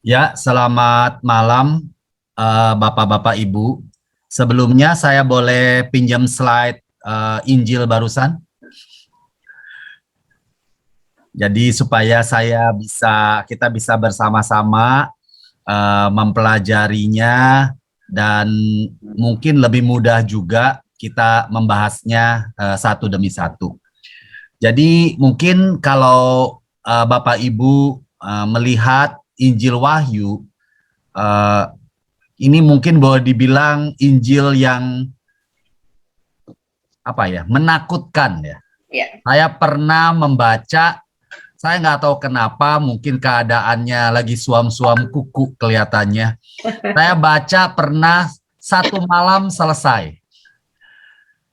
Ya, selamat malam Bapak-bapak Ibu. Sebelumnya saya boleh pinjam slide Injil barusan. Jadi supaya kita bisa bersama-sama mempelajarinya dan mungkin lebih mudah juga kita membahasnya satu demi satu. Jadi mungkin kalau Bapak Ibu melihat Injil Wahyu, eh, ini mungkin boleh dibilang Injil yang menakutkan ya. Ya. Saya pernah membaca, saya nggak tahu kenapa, mungkin keadaannya lagi suam-suam kuku kelihatannya. Saya baca pernah satu malam selesai.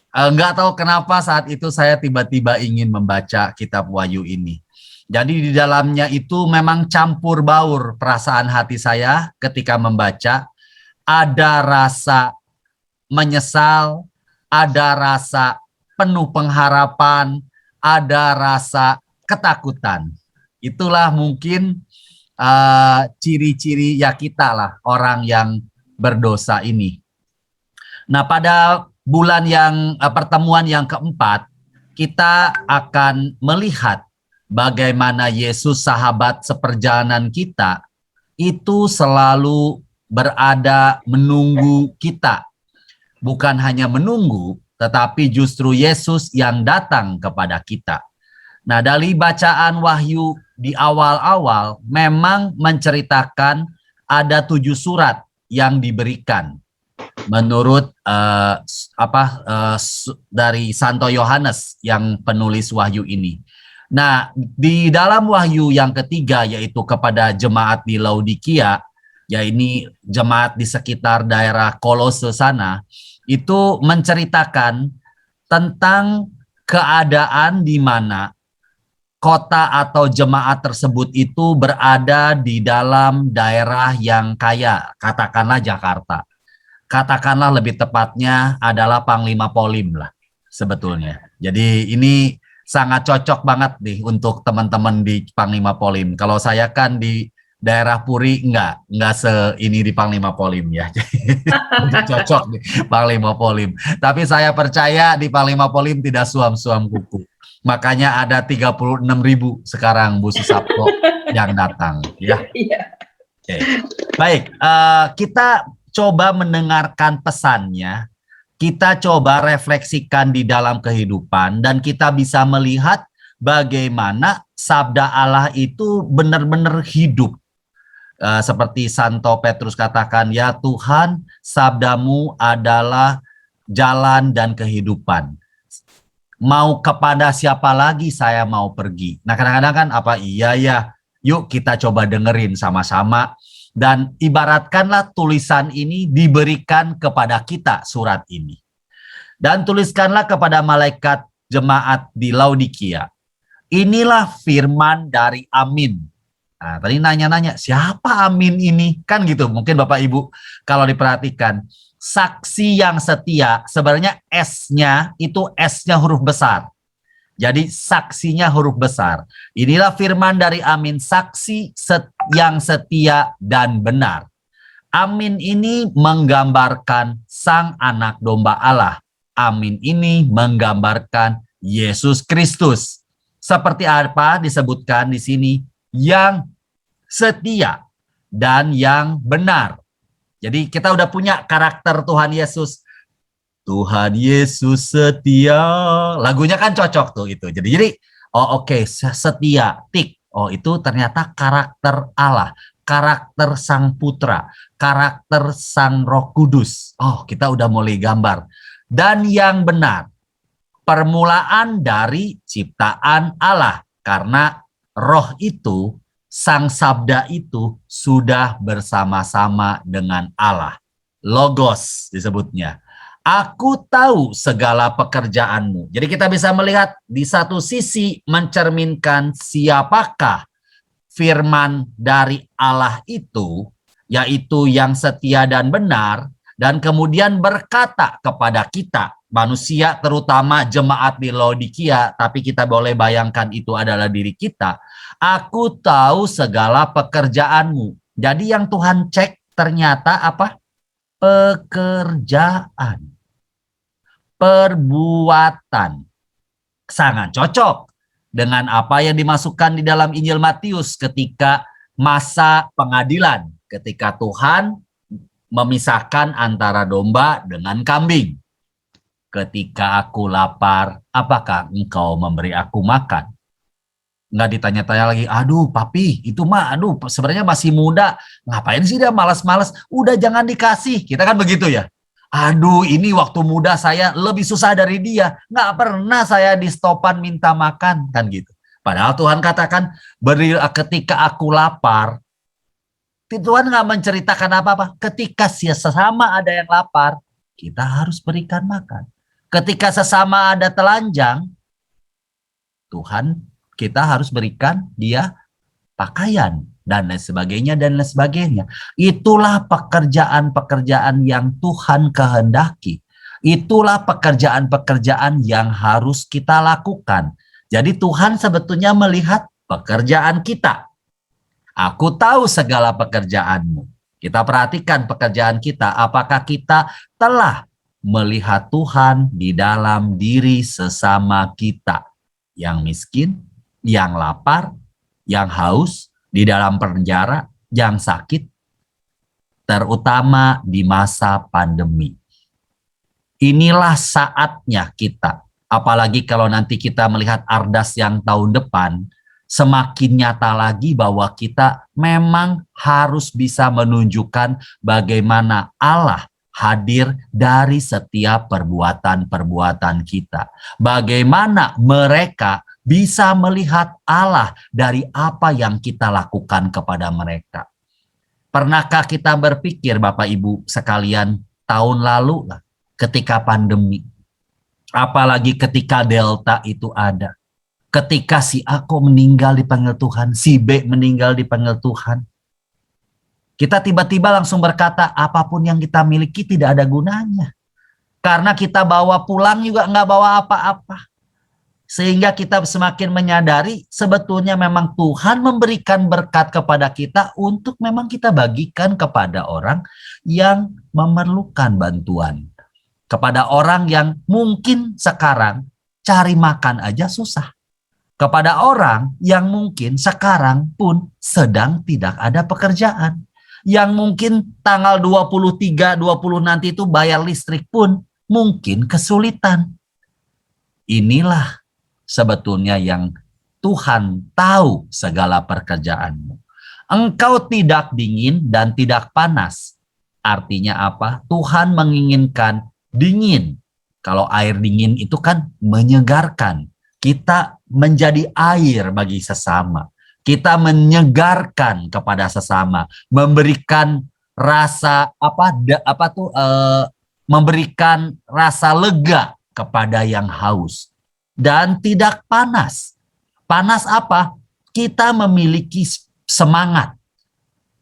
Nggak tahu kenapa saat itu saya tiba-tiba ingin membaca kitab Wahyu ini. Jadi di dalamnya itu memang campur baur perasaan hati saya ketika membaca. Ada rasa menyesal, ada rasa penuh pengharapan, ada rasa ketakutan. Itulah mungkin ciri-ciri ya kita lah orang yang berdosa ini. Nah, pada pertemuan yang keempat, kita akan melihat bagaimana Yesus, sahabat seperjalanan kita, itu selalu berada menunggu kita. Bukan hanya menunggu, tetapi justru Yesus yang datang kepada kita. Nah, dari bacaan Wahyu di awal-awal memang menceritakan ada 7 surat yang diberikan menurut dari Santo Yohanes yang penulis Wahyu ini. Nah, di dalam Wahyu yang ketiga, yaitu kepada jemaat di Laodikia, ya ini jemaat di sekitar daerah Kolose sana, itu menceritakan tentang keadaan di mana kota atau jemaat tersebut itu berada di dalam daerah yang kaya, katakanlah Jakarta. Katakanlah lebih tepatnya adalah Panglima Polim lah sebetulnya. Jadi ini sangat cocok banget nih untuk teman-teman di Panglima Polim. Kalau saya kan di daerah Puri enggak ini di Panglima Polim ya. Jadi cocok nih Panglima Polim. Tapi saya percaya di Panglima Polim tidak suam-suam kuku. Makanya ada 36.000 sekarang Bu Susapto yang datang ya. Oke. Baik, kita coba mendengarkan pesannya, kita coba refleksikan di dalam kehidupan, dan kita bisa melihat bagaimana sabda Allah itu benar-benar hidup. Seperti Santo Petrus katakan, ya Tuhan, sabdamu adalah jalan dan kehidupan. Mau kepada siapa lagi saya mau pergi? Nah, kadang-kadang kan iya ya, yuk kita coba dengerin sama-sama. Dan ibaratkanlah tulisan ini diberikan kepada kita, surat ini. Dan tuliskanlah kepada malaikat jemaat di Laodikia. Inilah firman dari Amin. Nah, tadi nanya-nanya, siapa Amin ini? Kan gitu, mungkin Bapak Ibu kalau diperhatikan. Saksi yang setia, sebenarnya S-nya itu S-nya huruf besar. Jadi saksinya huruf besar. Inilah firman dari Amin, saksi yang setia dan benar. Amin ini menggambarkan sang anak domba Allah. Amin ini menggambarkan Yesus Kristus. Seperti apa disebutkan di sini? Yang setia dan yang benar. Jadi kita udah punya karakter Tuhan Yesus. Tuhan Yesus setia. Lagunya kan cocok tuh itu. Jadi oke, setia, tik. Oh, itu ternyata karakter Allah, karakter Sang Putra, karakter Sang Roh Kudus. Oh, kita udah mulai gambar. Dan yang benar, permulaan dari ciptaan Allah, karena Roh itu, Sang Sabda itu sudah bersama-sama dengan Allah. Logos disebutnya. Aku tahu segala pekerjaanmu. Jadi kita bisa melihat di satu sisi mencerminkan siapakah firman dari Allah itu, yaitu yang setia dan benar, dan kemudian berkata kepada kita, manusia terutama jemaat di Laodikia, tapi kita boleh bayangkan itu adalah diri kita. Aku tahu segala pekerjaanmu. Jadi yang Tuhan cek ternyata apa? Pekerjaan, perbuatan. Sangat cocok dengan apa yang dimasukkan di dalam Injil Matius ketika masa pengadilan, ketika Tuhan memisahkan antara domba dengan kambing. Ketika aku lapar, apakah engkau memberi aku makan? Nggak ditanya-tanya lagi, aduh papi, itu mah, aduh sebenarnya masih muda, ngapain sih dia malas-malas, udah jangan dikasih, kita kan begitu ya. Aduh ini waktu muda saya lebih susah dari dia, nggak pernah saya di stopan minta makan, kan gitu. Padahal Tuhan katakan, beri ketika aku lapar, Tuhan nggak menceritakan apa-apa, ketika sesama ada yang lapar, kita harus berikan makan. Ketika sesama ada telanjang, Tuhan kita harus berikan dia pakaian dan lain sebagainya dan lain sebagainya. Itulah pekerjaan-pekerjaan yang Tuhan kehendaki. Itulah pekerjaan-pekerjaan yang harus kita lakukan. Jadi Tuhan sebetulnya melihat pekerjaan kita. Aku tahu segala pekerjaanmu. Kita perhatikan pekerjaan kita. Apakah kita telah melihat Tuhan di dalam diri sesama kita? Yang miskin, yang lapar, yang haus, di dalam penjara, yang sakit, terutama di masa pandemi. Inilah saatnya kita, apalagi kalau nanti kita melihat Ardas yang tahun depan, semakin nyata lagi bahwa kita memang harus bisa menunjukkan bagaimana Allah hadir dari setiap perbuatan-perbuatan kita. Bagaimana mereka bisa melihat Allah dari apa yang kita lakukan kepada mereka. Pernahkah kita berpikir Bapak Ibu sekalian tahun lalu lah ketika pandemi, apalagi ketika Delta itu ada, ketika si A kok meninggal dipanggil Tuhan, si B meninggal dipanggil Tuhan, kita tiba-tiba langsung berkata apapun yang kita miliki tidak ada gunanya. Karena kita bawa pulang juga nggak bawa apa-apa. Sehingga kita semakin menyadari sebetulnya memang Tuhan memberikan berkat kepada kita untuk memang kita bagikan kepada orang yang memerlukan bantuan. Kepada orang yang mungkin sekarang cari makan aja susah. Kepada orang yang mungkin sekarang pun sedang tidak ada pekerjaan. Yang mungkin tanggal 23, 20 nanti itu bayar listrik pun mungkin kesulitan. Inilah sebetulnya yang Tuhan tahu segala pekerjaanmu. Engkau tidak dingin dan tidak panas. Artinya apa? Tuhan menginginkan dingin. Kalau air dingin itu kan menyegarkan. Kita menjadi air bagi sesama. Kita menyegarkan kepada sesama, memberikan rasa memberikan rasa lega kepada yang haus. Dan tidak panas. Panas apa? Kita memiliki semangat.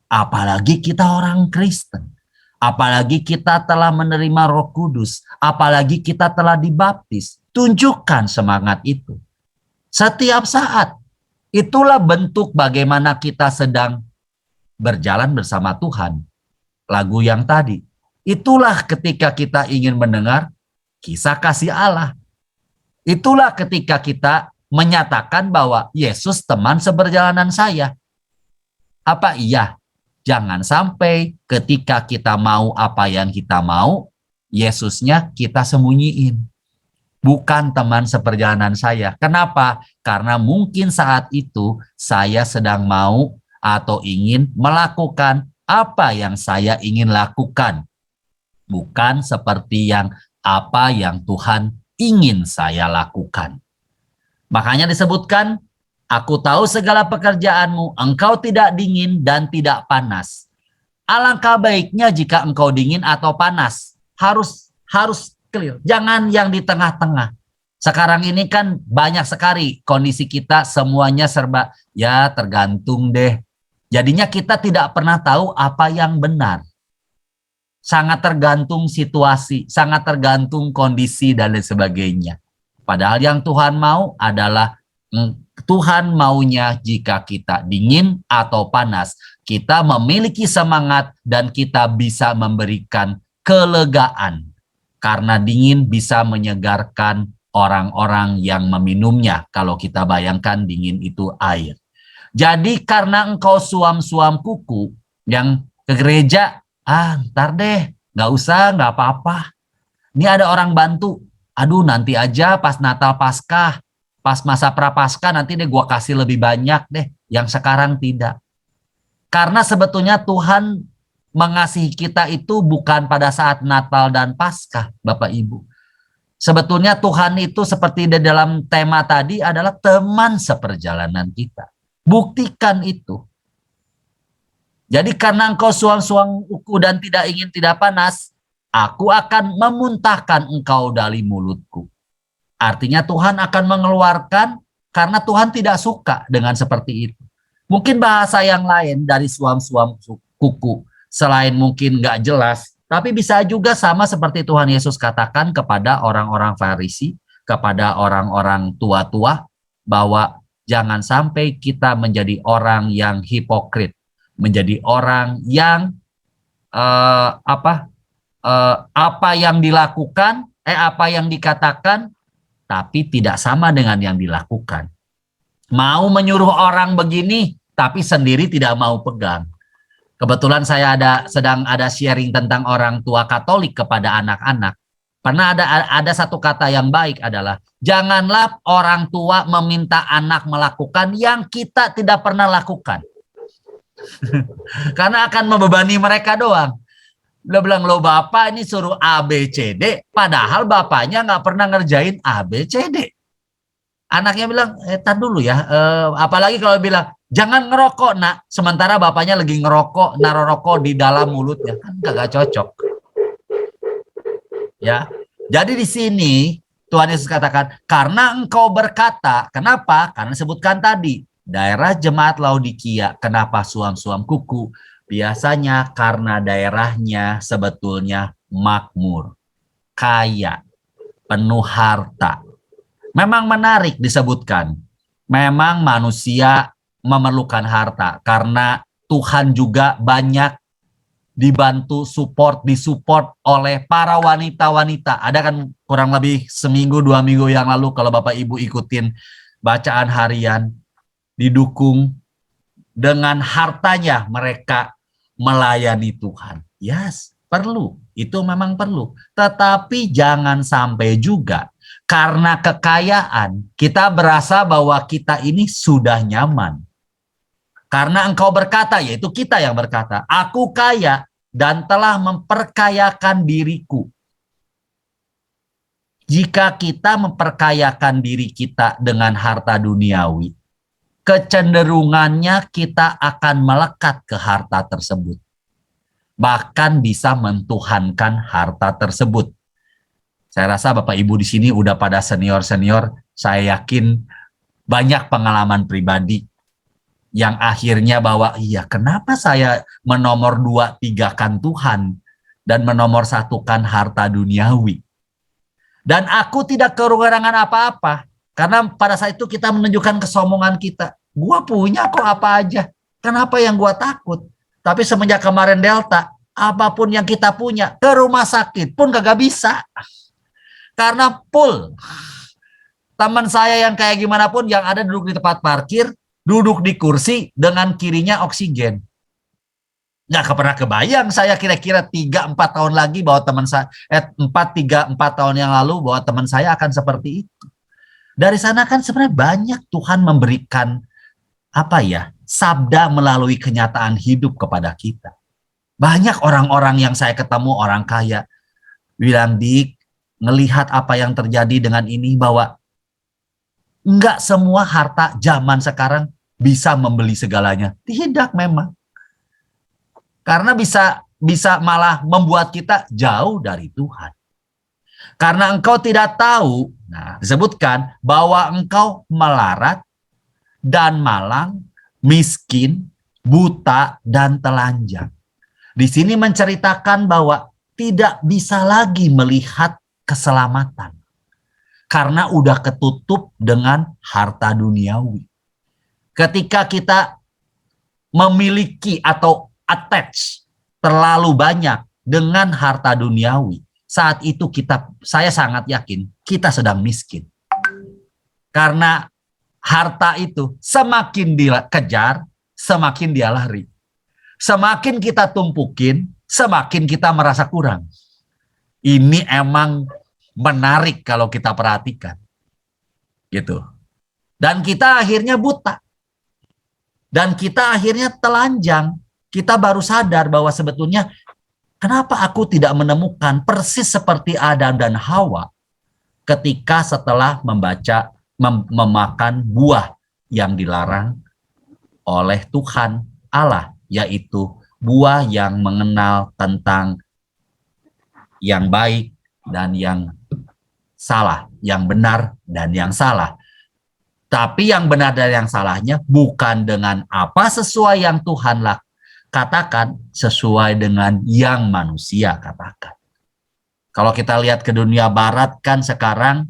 Apalagi kita orang Kristen. Apalagi kita telah menerima Roh Kudus. Apalagi kita telah dibaptis. Tunjukkan semangat itu. Setiap saat. Itulah bentuk bagaimana kita sedang berjalan bersama Tuhan. Lagu yang tadi. Itulah ketika kita ingin mendengar kisah kasih Allah. Itulah ketika kita menyatakan bahwa Yesus teman seperjalanan saya. Apa iya? Jangan sampai ketika kita mau apa yang kita mau, Yesusnya kita sembunyiin. Bukan teman seperjalanan saya. Kenapa? Karena mungkin saat itu saya sedang mau atau ingin melakukan apa yang saya ingin lakukan. Bukan seperti apa yang Tuhan ingin saya lakukan. Makanya disebutkan, aku tahu segala pekerjaanmu, engkau tidak dingin dan tidak panas. Alangkah baiknya jika engkau dingin atau panas. Harus clear. Jangan yang di tengah-tengah. Sekarang ini kan banyak sekali kondisi kita semuanya serba ya tergantung deh. Jadinya kita tidak pernah tahu apa yang benar. Sangat tergantung situasi, sangat tergantung kondisi dan lain sebagainya. Padahal yang Tuhan mau adalah Tuhan maunya jika kita dingin atau panas, kita memiliki semangat dan kita bisa memberikan kelegaan. Karena dingin bisa menyegarkan orang-orang yang meminumnya. Kalau kita bayangkan dingin itu air. Jadi karena engkau suam-suam kuku yang ke gereja, ntar deh, nggak usah, nggak apa-apa. Ini ada orang bantu. Aduh, nanti aja pas Natal Paskah, pas masa Prapaskah nanti deh gua kasih lebih banyak deh. Yang sekarang tidak. Karena sebetulnya Tuhan mengasihi kita itu bukan pada saat Natal dan Paskah, Bapak Ibu. Sebetulnya Tuhan itu seperti di dalam tema tadi adalah teman seperjalanan kita. Buktikan itu. Jadi karena engkau suang-suang uku dan tidak ingin tidak panas, aku akan memuntahkan engkau dari mulutku. Artinya Tuhan akan mengeluarkan karena Tuhan tidak suka dengan seperti itu. Mungkin bahasa yang lain dari suam-suam kuku, selain mungkin nggak jelas, tapi bisa juga sama seperti Tuhan Yesus katakan kepada orang-orang Farisi, kepada orang-orang tua-tua, bahwa jangan sampai kita menjadi orang yang hipokrit, menjadi orang yang apa yang dilakukan, apa yang dikatakan, tapi tidak sama dengan yang dilakukan. Mau menyuruh orang begini, tapi sendiri tidak mau pegang. Kebetulan saya sedang ada sharing tentang orang tua Katolik kepada anak-anak. Pernah ada satu kata yang baik adalah, janganlah orang tua meminta anak melakukan yang kita tidak pernah lakukan. Karena akan membebani mereka doang. Lo bilang, lo bapak ini suruh A, B, C, D, padahal bapaknya nggak pernah ngerjain A, B, C, D. Anaknya bilang, tar dulu ya, apalagi kalau bilang, jangan ngerokok nak, sementara bapaknya lagi ngerokok, naruh rokok di dalam mulutnya, kan gak cocok. Ya, jadi di sini Tuhan Yesus katakan, karena engkau berkata, kenapa? Karena sebutkan tadi, daerah jemaat Laodikia, kenapa suam-suam kuku? Biasanya karena daerahnya sebetulnya makmur, kaya, penuh harta. Memang menarik disebutkan, memang manusia memerlukan harta karena Tuhan juga banyak dibantu disupport oleh para wanita-wanita. Ada kan kurang lebih seminggu 2 minggu yang lalu kalau Bapak Ibu ikutin bacaan harian, didukung dengan hartanya mereka melayani Tuhan. Yes, perlu, itu memang perlu. Tetapi jangan sampai juga karena kekayaan, kita berasa bahwa kita ini sudah nyaman. Karena engkau berkata, yaitu kita yang berkata, aku kaya dan telah memperkayakan diriku. Jika kita memperkayakan diri kita dengan harta duniawi, kecenderungannya kita akan melekat ke harta tersebut. Bahkan bisa mentuhankan harta tersebut. Saya rasa Bapak Ibu di sini udah pada senior-senior, saya yakin banyak pengalaman pribadi yang akhirnya bahwa iya kenapa saya menomor 2-3kan Tuhan dan menomor 1kan harta duniawi. Dan aku tidak kekurangan apa-apa karena pada saat itu kita menunjukkan kesombongan kita. Gua punya kok apa aja. Kenapa yang gua takut? Tapi semenjak kemarin Delta, apapun yang kita punya ke rumah sakit pun kagak bisa. Karena full. Teman saya yang kayak gimana pun yang ada duduk di tempat parkir, duduk di kursi dengan kirinya oksigen. Nggak pernah kebayang saya kira-kira 3-4 tahun lagi bahwa teman saya, 3-4 tahun yang lalu bahwa teman saya akan seperti itu. Dari sana kan sebenarnya banyak Tuhan memberikan sabda melalui kenyataan hidup kepada kita. Banyak orang-orang yang saya ketemu, orang kaya, bilang, Dik, ngelihat apa yang terjadi dengan ini bahwa enggak semua harta zaman sekarang bisa membeli segalanya. Tidak memang. Karena bisa malah membuat kita jauh dari Tuhan. Karena engkau tidak tahu, disebutkan bahwa engkau melarat dan malang, miskin, buta, dan telanjang. Di sini menceritakan bahwa tidak bisa lagi melihat keselamatan. Karena udah ketutup dengan harta duniawi. Ketika kita memiliki atau attach terlalu banyak dengan harta duniawi, saat itu saya sangat yakin kita sedang miskin. Karena harta itu semakin dikejar, semakin dia lari. Semakin kita tumpukin, semakin kita merasa kurang. Ini emang menarik kalau kita perhatikan. Gitu. Dan kita akhirnya buta. Dan kita akhirnya telanjang. Kita baru sadar bahwa sebetulnya kenapa aku tidak menemukan persis seperti Adam dan Hawa ketika setelah memakan buah yang dilarang oleh Tuhan Allah, yaitu buah yang mengenal tentang yang baik dan yang salah, yang benar dan yang salah. Tapi yang benar dan yang salahnya bukan dengan apa sesuai yang Tuhan katakan, sesuai dengan yang manusia katakan. Kalau kita lihat ke dunia barat kan sekarang,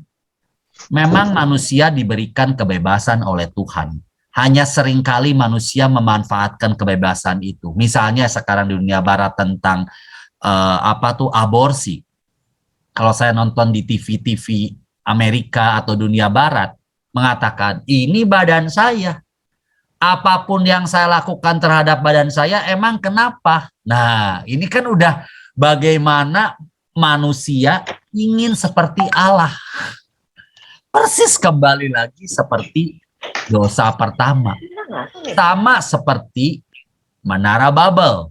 memang manusia diberikan kebebasan oleh Tuhan. Hanya seringkali manusia memanfaatkan kebebasan itu. Misalnya sekarang di dunia barat tentang aborsi. Kalau saya nonton di TV-TV Amerika atau dunia barat, mengatakan ini badan saya. Apapun yang saya lakukan terhadap badan saya, emang kenapa? Nah, ini kan udah bagaimana manusia ingin seperti Allah. Persis kembali lagi seperti dosa pertama. Sama seperti Menara Babel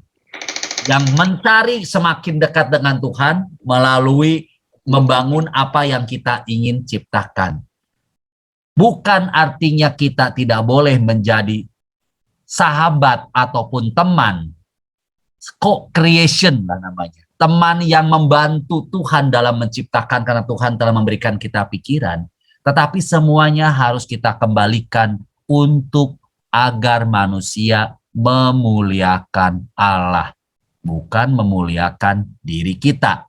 yang mencari semakin dekat dengan Tuhan melalui membangun apa yang kita ingin ciptakan. Bukan artinya kita tidak boleh menjadi sahabat ataupun teman, co-creation lah namanya. Teman yang membantu Tuhan dalam menciptakan karena Tuhan telah memberikan kita pikiran. Tetapi semuanya harus kita kembalikan untuk agar manusia memuliakan Allah. Bukan memuliakan diri kita.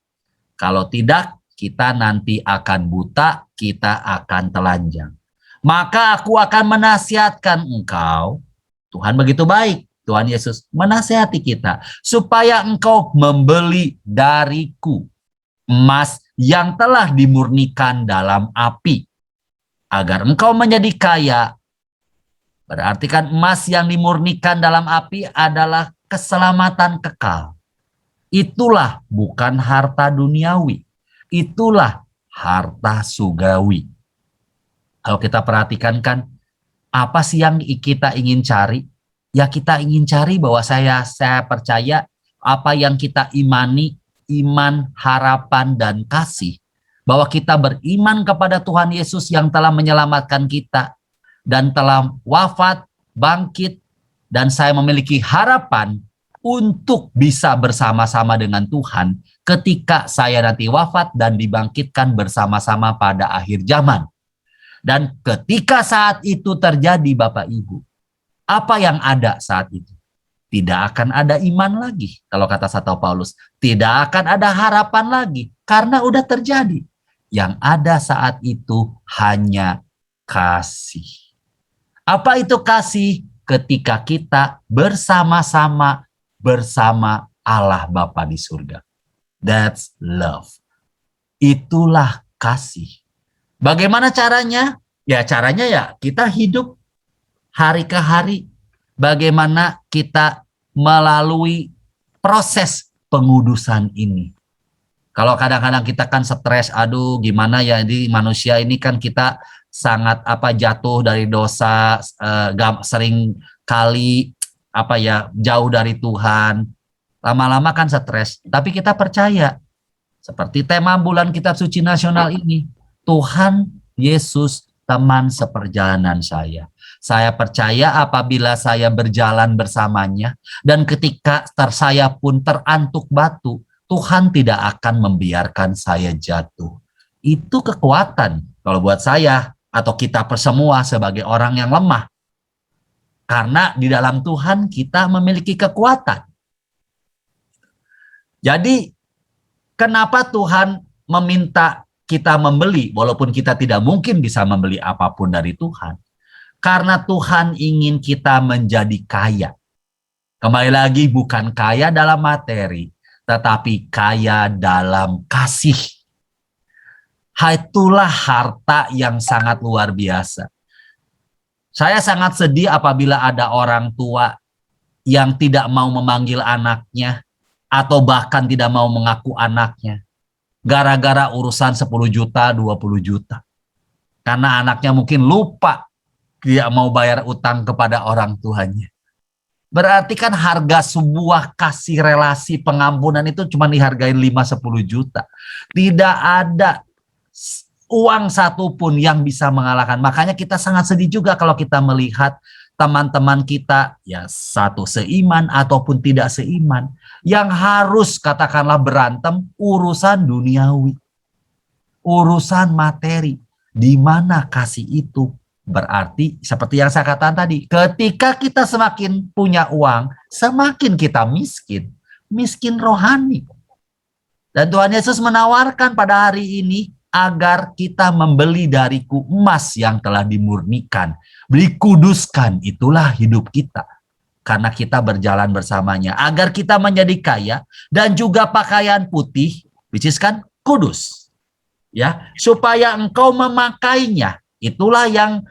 Kalau tidak, kita nanti akan buta, kita akan telanjang. Maka aku akan menasihatkan engkau, Tuhan begitu baik, Tuhan Yesus menasihati kita, supaya engkau membeli dariku emas yang telah dimurnikan dalam api, agar engkau menjadi kaya. Berarti kan emas yang dimurnikan dalam api adalah keselamatan kekal. Itulah bukan harta duniawi, itulah harta surgawi. Kalau kita perhatikan kan, apa sih yang kita ingin cari? Ya kita ingin cari bahwa saya percaya apa yang kita imani, iman, harapan, dan kasih. Bahwa kita beriman kepada Tuhan Yesus yang telah menyelamatkan kita. Dan telah wafat, bangkit, dan saya memiliki harapan untuk bisa bersama-sama dengan Tuhan ketika saya nanti wafat dan dibangkitkan bersama-sama pada akhir zaman. Dan ketika saat itu terjadi Bapak Ibu, apa yang ada saat itu? Tidak akan ada iman lagi. Kalau kata Santo Paulus, tidak akan ada harapan lagi. Karena udah terjadi. Yang ada saat itu hanya kasih. Apa itu kasih? Ketika kita bersama-sama bersama Allah Bapa di surga. That's love. Itulah kasih. Bagaimana caranya? Ya caranya ya kita hidup hari ke hari. Bagaimana kita melalui proses pengudusan ini. Kalau kadang-kadang kita kan stres, aduh gimana ya ini manusia ini kan kita sangat jatuh dari dosa, sering kali jauh dari Tuhan. Lama-lama kan stres, tapi kita percaya seperti tema bulan Kitab Suci Nasional ini. Tuhan Yesus teman seperjalanan saya. Saya percaya apabila saya berjalan bersamanya dan ketika saya pun terantuk batu, Tuhan tidak akan membiarkan saya jatuh. Itu kekuatan kalau buat saya atau kita semua sebagai orang yang lemah. Karena di dalam Tuhan kita memiliki kekuatan. Jadi kenapa Tuhan meminta kita membeli, walaupun kita tidak mungkin bisa membeli apapun dari Tuhan. Karena Tuhan ingin kita menjadi kaya. Kembali lagi, bukan kaya dalam materi, tetapi kaya dalam kasih. Itulah harta yang sangat luar biasa. Saya sangat sedih apabila ada orang tua yang tidak mau memanggil anaknya atau bahkan tidak mau mengaku anaknya gara-gara urusan 10 juta, 20 juta. Karena anaknya mungkin lupa tidak mau bayar utang kepada orang tuanya. Berarti kan harga sebuah kasih relasi pengampunan itu cuma dihargai 5-10 juta. Tidak ada uang satupun yang bisa mengalahkan. Makanya kita sangat sedih juga kalau kita melihat teman-teman kita, ya satu seiman ataupun tidak seiman, yang harus katakanlah berantem urusan duniawi, urusan materi, di mana kasih itu berarti seperti yang saya katakan tadi, ketika kita semakin punya uang, semakin kita miskin, miskin rohani. Dan Tuhan Yesus menawarkan pada hari ini agar kita membeli dariku emas yang telah dimurnikan, beli kuduskan, itulah hidup kita. Karena kita berjalan bersamanya, agar kita menjadi kaya dan juga pakaian putih, which is kan kudus. Ya, supaya engkau memakainya. Itulah yang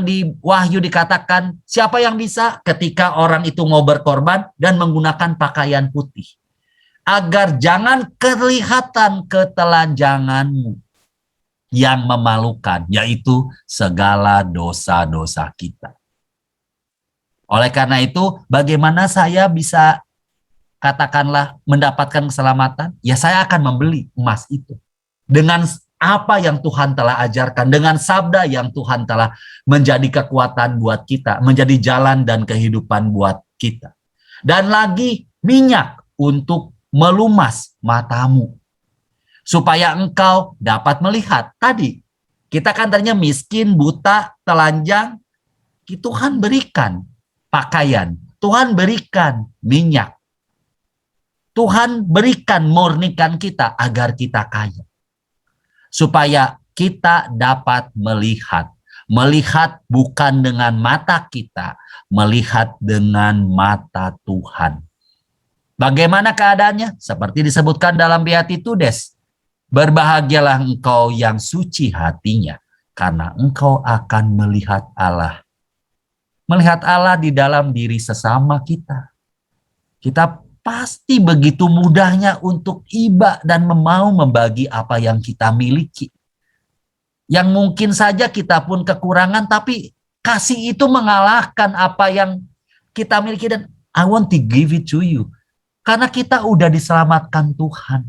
di Wahyu dikatakan, siapa yang bisa ketika orang itu mau berkorban dan menggunakan pakaian putih. Agar jangan kelihatan ketelanjanganmu yang memalukan, yaitu segala dosa-dosa kita. Oleh karena itu, bagaimana saya bisa katakanlah mendapatkan keselamatan? Ya saya akan membeli emas itu. Dengan apa yang Tuhan telah ajarkan, dengan sabda yang Tuhan telah menjadi kekuatan buat kita, menjadi jalan dan kehidupan buat kita. Dan lagi minyak untuk melumas matamu. Supaya engkau dapat melihat. Tadi, kita kan tadinya miskin, buta, telanjang. Tuhan berikan pakaian. Tuhan berikan minyak. Tuhan berikan murnikan kita agar kita kaya. Supaya kita dapat melihat. Melihat bukan dengan mata kita, melihat dengan mata Tuhan. Bagaimana keadaannya? Seperti disebutkan dalam Beatitudes. Berbahagialah engkau yang suci hatinya, karena engkau akan melihat Allah. Melihat Allah di dalam diri sesama kita. Kita pasti begitu mudahnya untuk iba dan mau membagi apa yang kita miliki. Yang mungkin saja kita pun kekurangan, tapi kasih itu mengalahkan apa yang kita miliki. Dan I want to give it to you. Karena kita udah diselamatkan Tuhan.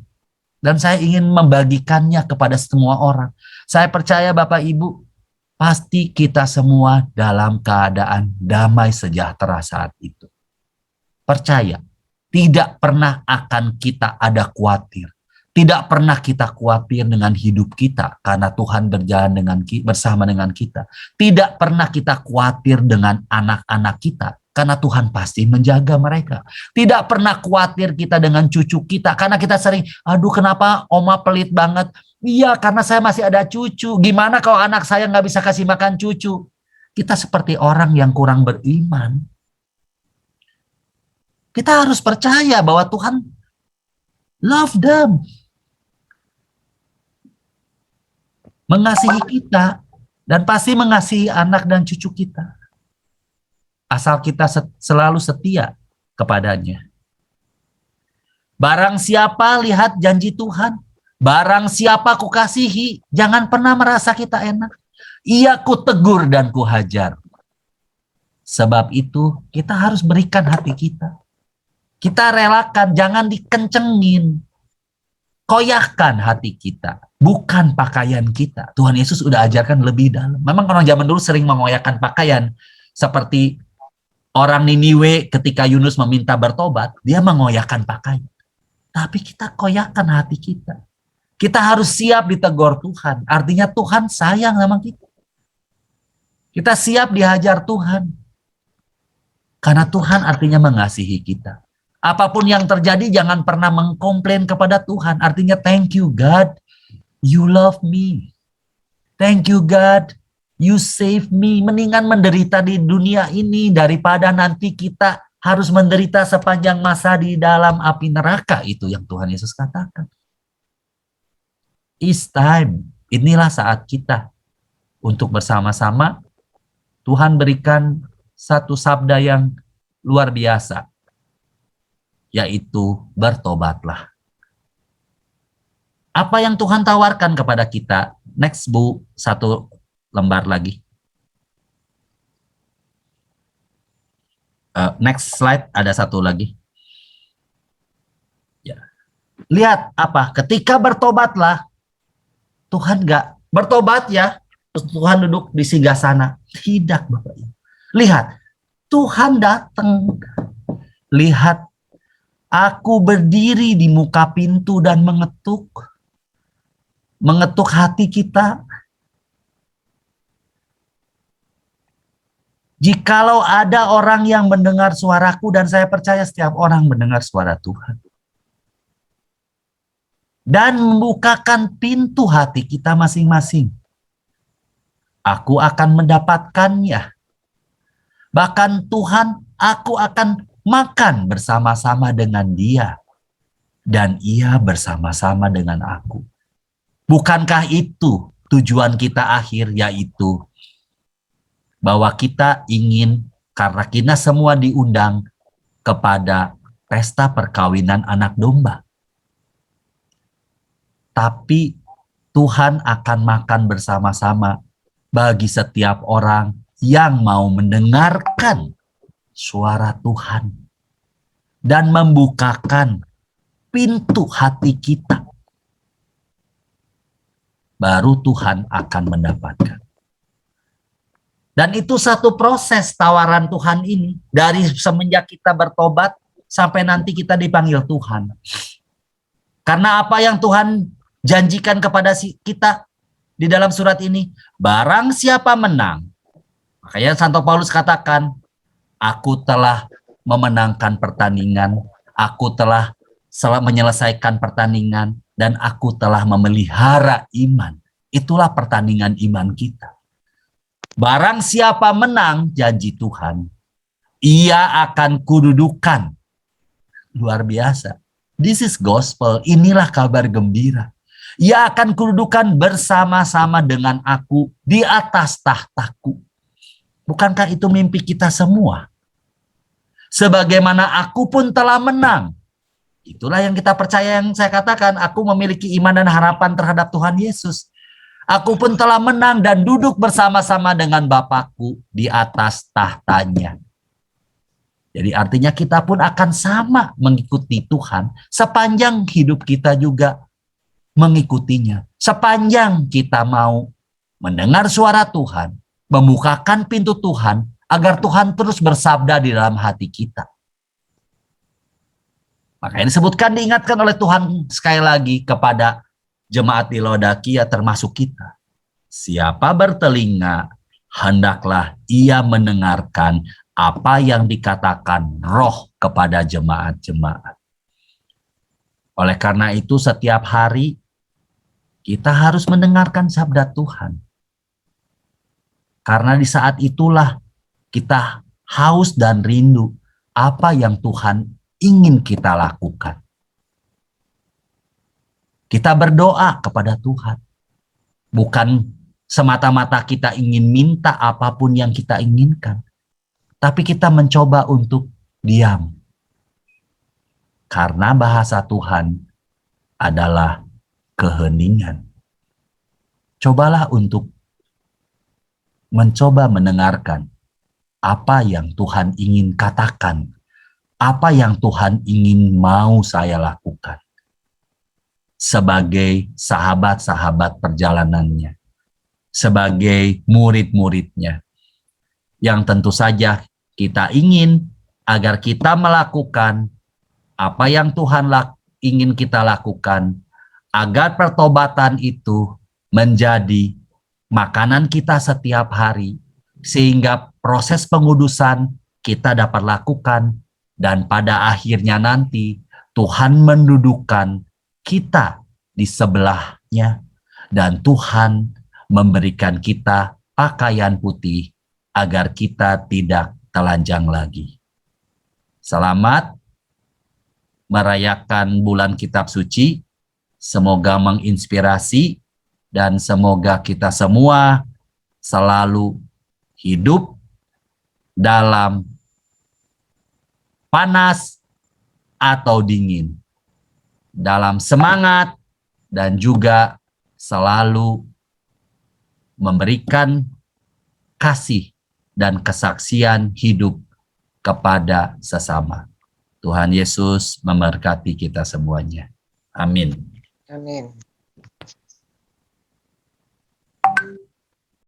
Dan saya ingin membagikannya kepada semua orang. Saya percaya Bapak Ibu, pasti kita semua dalam keadaan damai sejahtera saat itu. Percaya, tidak pernah akan kita ada khawatir. Tidak pernah kita khawatir dengan hidup kita karena Tuhan berjalan bersama dengan kita. Tidak pernah kita khawatir dengan anak-anak kita karena Tuhan pasti menjaga mereka. Tidak pernah khawatir kita dengan cucu kita karena kita sering, aduh kenapa oma pelit banget. Iya, karena saya masih ada cucu. Gimana kalau anak saya nggak bisa kasih makan cucu? Kita seperti orang yang kurang beriman. Kita harus percaya bahwa Tuhan love them. Mengasihi kita dan pasti mengasihi anak dan cucu kita. Asal kita selalu setia kepadanya. Barang siapa lihat janji Tuhan, barang siapa kukasihi, jangan pernah merasa kita enak. Ia kutegur dan kuhajar. Sebab itu kita harus berikan hati kita. Kita relakan, jangan dikencengin. Koyakkan hati kita, bukan pakaian kita. Tuhan Yesus sudah ajarkan lebih dalam. Memang orang zaman dulu sering mengoyakkan pakaian, seperti orang Niniwe ketika Yunus meminta bertobat, dia mengoyakkan pakaian. Tapi kita koyakkan hati kita. Kita harus siap ditegur Tuhan. Artinya Tuhan sayang sama kita. Kita siap dihajar Tuhan. Karena Tuhan artinya mengasihi kita. Apapun yang terjadi jangan pernah mengkomplain kepada Tuhan. Artinya thank you God, you love me. Thank you God, You save me. Mendingan menderita di dunia ini daripada nanti kita harus menderita sepanjang masa di dalam api neraka. Itu yang Tuhan Yesus katakan. It's time. Inilah saat kita untuk bersama-sama. Tuhan berikan satu sabda yang luar biasa, yaitu bertobatlah. Apa yang Tuhan tawarkan kepada kita? Next, Bu, satu lembar lagi. Next slide, ada satu lagi. Ya. Lihat apa? Ketika bertobatlah, Tuhan nggak bertobat ya, terus Tuhan duduk di singgasana. Tidak, Bapak Ibu. Lihat, Tuhan datang. Lihat, aku berdiri di muka pintu dan mengetuk. Mengetuk hati kita. Jikalau ada orang yang mendengar suaraku, dan saya percaya setiap orang mendengar suara Tuhan, dan membukakan pintu hati kita masing-masing, aku akan mendapatkannya. Bahkan Tuhan, aku akan makan bersama-sama dengan dia, dan ia bersama-sama dengan aku. Bukankah itu tujuan kita akhir, yaitu bahwa kita ingin, karena kita semua diundang kepada pesta perkawinan anak domba. Tapi Tuhan akan makan bersama-sama bagi setiap orang yang mau mendengarkan suara Tuhan dan membukakan pintu hati kita. Baru Tuhan akan mendapatkan. Dan itu satu proses tawaran Tuhan ini. Dari semenjak kita bertobat sampai nanti kita dipanggil Tuhan. Karena apa yang Tuhan janjikan kepada kita di dalam surat ini, barang siapa menang. Makanya Santo Paulus katakan, aku telah memenangkan pertandingan, aku telah menyelesaikan pertandingan, dan aku telah memelihara iman. Itulah pertandingan iman kita. Barang siapa menang, janji Tuhan, ia akan kududukan. Luar biasa. This is gospel. Inilah kabar gembira. Ia akan kududukan bersama-sama dengan aku di atas tahtaku. Bukankah itu mimpi kita semua? Sebagaimana aku pun telah menang. Itulah yang kita percaya, yang saya katakan, aku memiliki iman dan harapan terhadap Tuhan Yesus. Aku pun telah menang dan duduk bersama-sama dengan Bapakku di atas tahtanya. Jadi artinya kita pun akan sama mengikuti Tuhan sepanjang hidup kita juga mengikutinya. Sepanjang kita mau mendengar suara Tuhan, membukakan pintu Tuhan, agar Tuhan terus bersabda di dalam hati kita. Makanya disebutkan, diingatkan oleh Tuhan sekali lagi kepada jemaat di Laodikia termasuk kita. Siapa bertelinga, hendaklah ia mendengarkan apa yang dikatakan Roh kepada jemaat-jemaat. Oleh karena itu setiap hari kita harus mendengarkan sabda Tuhan. Karena di saat itulah kita haus dan rindu apa yang Tuhan ingin kita lakukan. Kita berdoa kepada Tuhan. Bukan semata-mata kita ingin minta apapun yang kita inginkan. Tapi kita mencoba untuk diam. Karena bahasa Tuhan adalah keheningan. Cobalah untuk mencoba mendengarkan apa yang Tuhan ingin katakan. Apa yang Tuhan ingin mau saya lakukan. Sebagai sahabat-sahabat perjalanannya, sebagai murid-muridnya, yang tentu saja kita ingin agar kita melakukan apa yang Tuhan ingin kita lakukan, agar pertobatan itu menjadi makanan kita setiap hari, sehingga proses pengudusan kita dapat lakukan, dan pada akhirnya nanti Tuhan mendudukkan kita di sebelahnya, dan Tuhan memberikan kita pakaian putih agar kita tidak telanjang lagi. Selamat merayakan bulan Kitab Suci. Semoga menginspirasi dan semoga kita semua selalu hidup dalam panas atau dingin, dalam semangat dan juga selalu memberikan kasih dan kesaksian hidup kepada sesama. Tuhan Yesus memberkati kita semuanya. Amin. Amin.